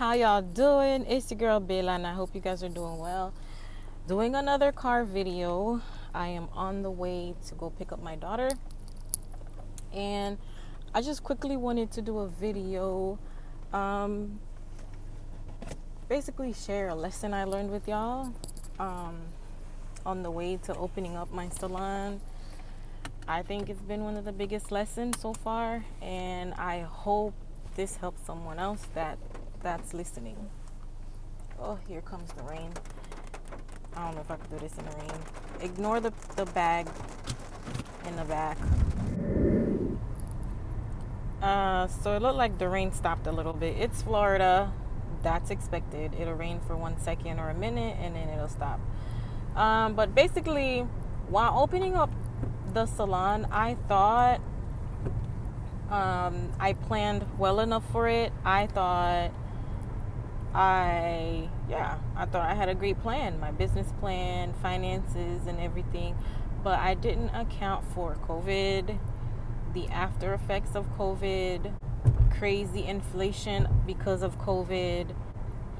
How y'all doing? It's your girl Bella, and I hope you guys are doing well. Doing another car video. I am on the way to go pick up my daughter, and I just quickly wanted to do a video, basically share a lesson I learned with y'all on the way to opening up my salon. I think it's been one of the biggest lessons so far, and I hope this helps someone else that's listening. Oh, here comes the rain. I don't know if I could do this in the rain. Ignore the bag in the back. So it looked like the rain stopped a little bit. It's Florida. That's expected. It'll rain for 1 second or a minute, and then it'll stop. But basically, while opening up the salon, I thought I planned well enough for it. I thought I had a great plan, my business plan, finances, and everything. But I didn't account for COVID, the after effects of COVID, crazy inflation because of COVID,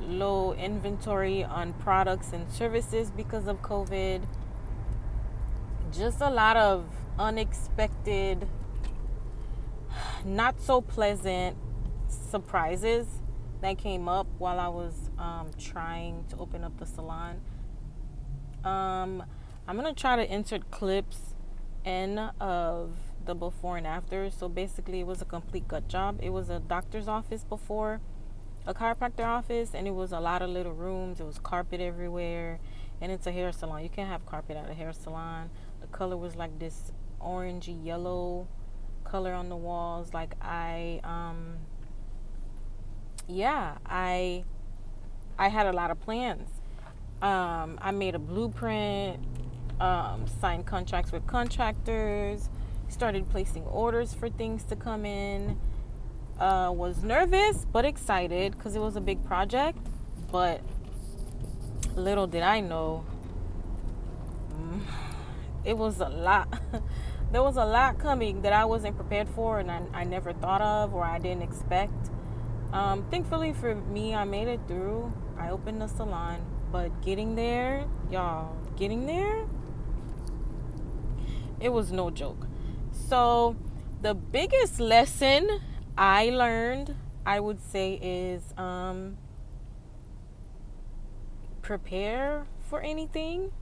low inventory on products and services because of COVID. Just a lot of unexpected, not so pleasant surprises that came up while I was trying to open up the salon. I'm going to try to insert clips in of the before and after. So basically, it was a complete gut job. It was a doctor's office before, a chiropractor office, and it was a lot of little rooms. It was carpet everywhere, and it's a hair salon. You can't have carpet at a hair salon. The color was like this orangey yellow color on the walls. Like I had a lot of plans. I made a blueprint, signed contracts with contractors, started placing orders for things to come in. Was nervous but excited because it was a big project. But little did I know, it was a lot. There was a lot coming that I wasn't prepared for, and I never thought of, or I didn't expect. Thankfully for me, I made it through. I opened the salon, but getting there, it was no joke. So the biggest lesson I learned, I would say, is prepare for anything.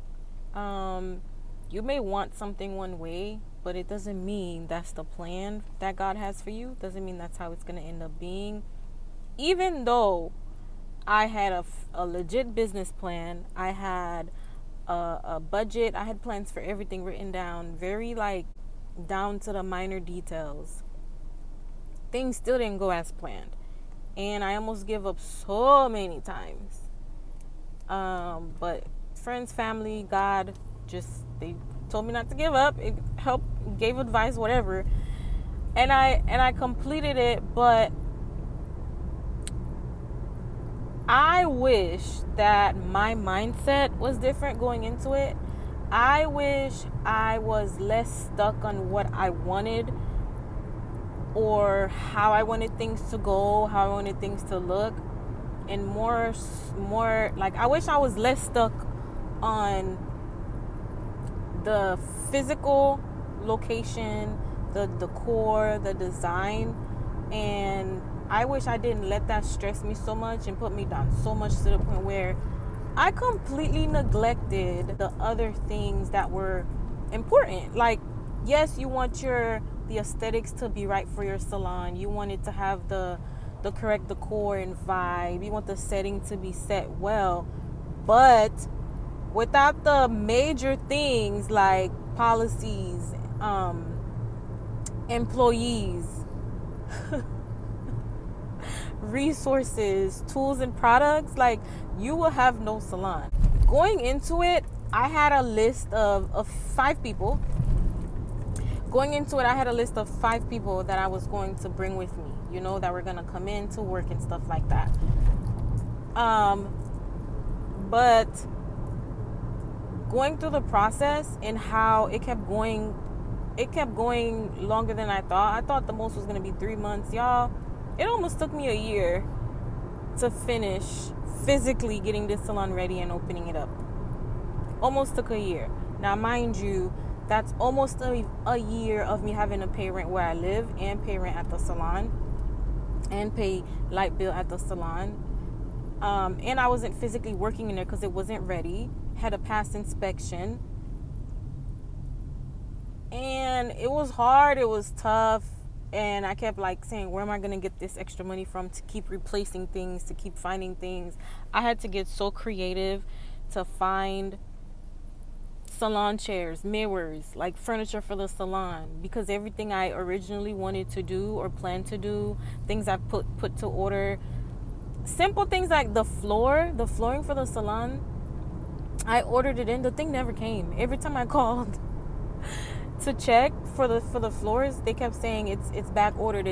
You may want something one way, but it doesn't mean that's the plan that God has for you. Doesn't mean that's how it's going to end up being. Even though I had a legit business plan, I had a budget, I had plans for everything written down, very down to the minor details. Things still didn't go as planned, and I almost give up so many times. But friends, family, God, they told me not to give up. It helped, gave advice, whatever, and I completed it. But I wish that my mindset was different going into it. I wish I was less stuck on what I wanted or how I wanted things to go, how I wanted things to look, and more I wish I was less stuck on the physical location, the decor, the design, and I wish I didn't let that stress me so much and put me down so much to the point where I completely neglected the other things that were important. Like, yes, you want the aesthetics to be right for your salon. You want it to have the correct decor and vibe. You want the setting to be set well. But without the major things like policies, employees, resources, tools, and products, you will have no salon. Going into it, I had a list of 5 people. Going into it, I had a list of 5 people that I was going to bring with me, that were going to come in to work and stuff like that. But going through the process and how it kept going longer than I thought. I thought the most was going to be 3 months. Y'all, it almost took me a year to finish physically getting this salon ready and opening it up. Almost took a year. Now, mind you, that's almost a year of me having to pay rent where I live and pay rent at the salon and pay light bill at the salon. And I wasn't physically working in there because it wasn't ready. Had a past inspection. And it was hard. It was tough. And I kept like saying, where am I going to get this extra money from to keep replacing things, to keep finding things? I had to get so creative to find salon chairs, mirrors, like furniture for the salon, because everything I originally wanted to do or planned to do, things I put to order, simple things like the flooring for the salon, I ordered it in. The thing never came. Every time I called to check for the floors, they kept saying it's back ordered,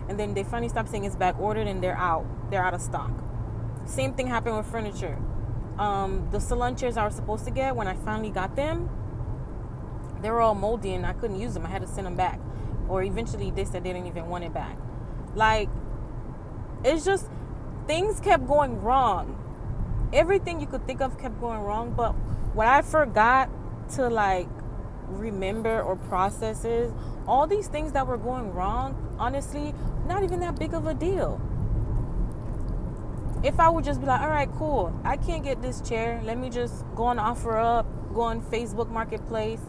and then they finally stopped saying it's back ordered and they're out of stock. Same thing happened with furniture. The salon chairs I was supposed to get, when I finally got them, they were all moldy and I couldn't use them. I had to send them back, or eventually they said they didn't even want it back. Like, it's just, things kept going wrong. Everything you could think of kept going wrong. But what I forgot to like remember or process is all these things that were going wrong, honestly, not even that big of a deal. If I would just be like, all right, cool, I can't get this chair, let me just go on OfferUp, go on Facebook Marketplace,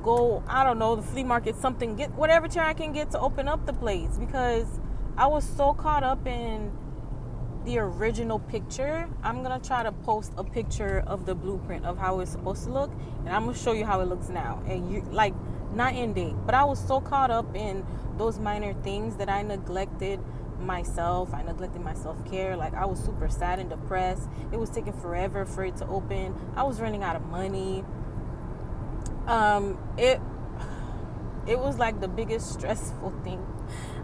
go, I don't know, the flea market, something, get whatever chair I can get to open up the place, because I was so caught up in the original picture. I'm gonna try to post a picture of the blueprint of how it's supposed to look, and I'm gonna show you how it looks now. And you, like, not in date, but I was so caught up in those minor things that I neglected myself. I neglected my self-care. Like, I was super sad and depressed. It was taking forever for it to open. I was running out of money. It was like the biggest stressful thing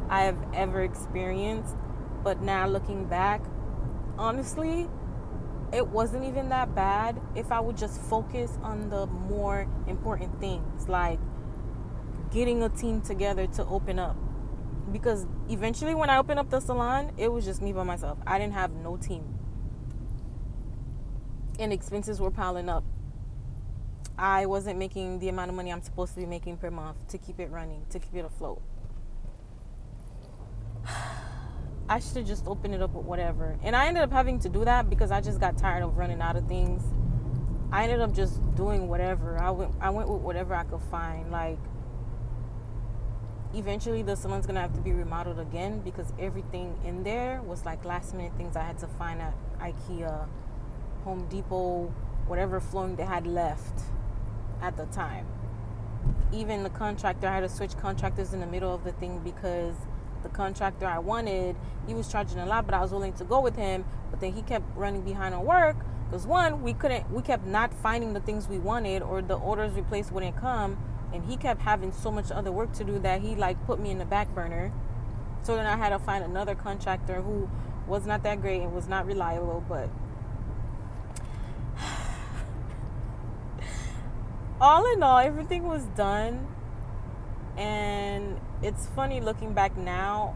I have ever experienced. But now looking back, honestly, it wasn't even that bad if I would just focus on the more important things, like getting a team together to open up. Because eventually when I opened up the salon, it was just me by myself. I didn't have no team. And expenses were piling up. I wasn't making the amount of money I'm supposed to be making per month to keep it running, to keep it afloat. I should have just opened it up with whatever. And I ended up having to do that because I just got tired of running out of things. I ended up just doing whatever. I went with whatever I could find. Like, eventually the salon's gonna have to be remodeled again because everything in there was like last minute things I had to find at IKEA, Home Depot, whatever flooring they had left at the time. Even the contractor, I had to switch contractors in the middle of the thing because the contractor I wanted, he was charging a lot, but I was willing to go with him. But then he kept running behind on work because one, we kept not finding the things we wanted, or the orders we placed wouldn't come, and he kept having so much other work to do that he like put me in the back burner. So then I had to find another contractor who was not that great and was not reliable. But all in all, everything was done. And it's funny looking back now,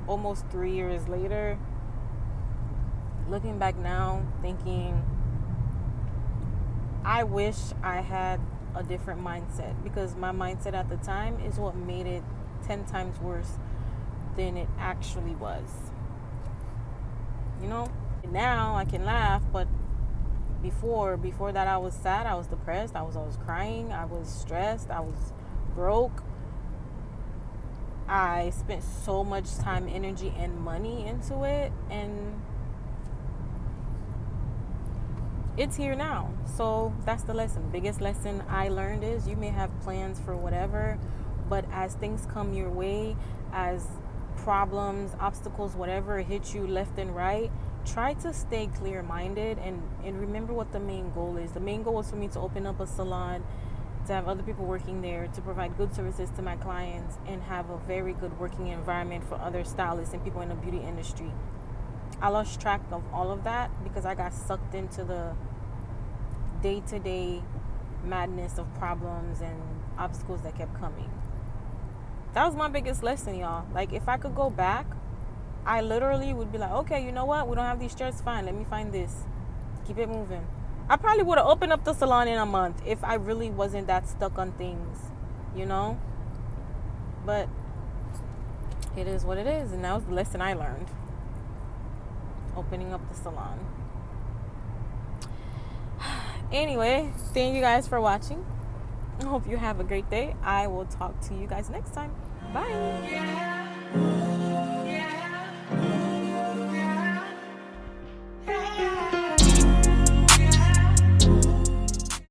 almost 3 years later, looking back now thinking, I wish I had a different mindset, because my mindset at the time is what made it 10 times worse than it actually was. You know, now I can laugh, but before that I was sad, I was depressed, I was always crying, I was stressed, I was broke. I spent so much time, energy, and money into it, and it's here now. So that's the lesson. The biggest lesson I learned is you may have plans for whatever, but as things come your way, as problems, obstacles, whatever hit you left and right, try to stay clear-minded and remember what the main goal is. The main goal was for me to open up a salon, to have other people working there, to provide good services to my clients, and have a very good working environment for other stylists and people in the beauty industry. I lost track of all of that because I got sucked into the day-to-day madness of problems and obstacles that kept coming. That was my biggest lesson, y'all. Like, if I could go back, I literally would be like, okay, you know what? We don't have these shirts. Fine, let me find this. Keep it moving. I probably would have opened up the salon in a month if I really wasn't that stuck on things, you know? But it is what it is, and that was the lesson I learned. Opening up the salon. Anyway, thank you guys for watching. I hope you have a great day. I will talk to you guys next time. Bye.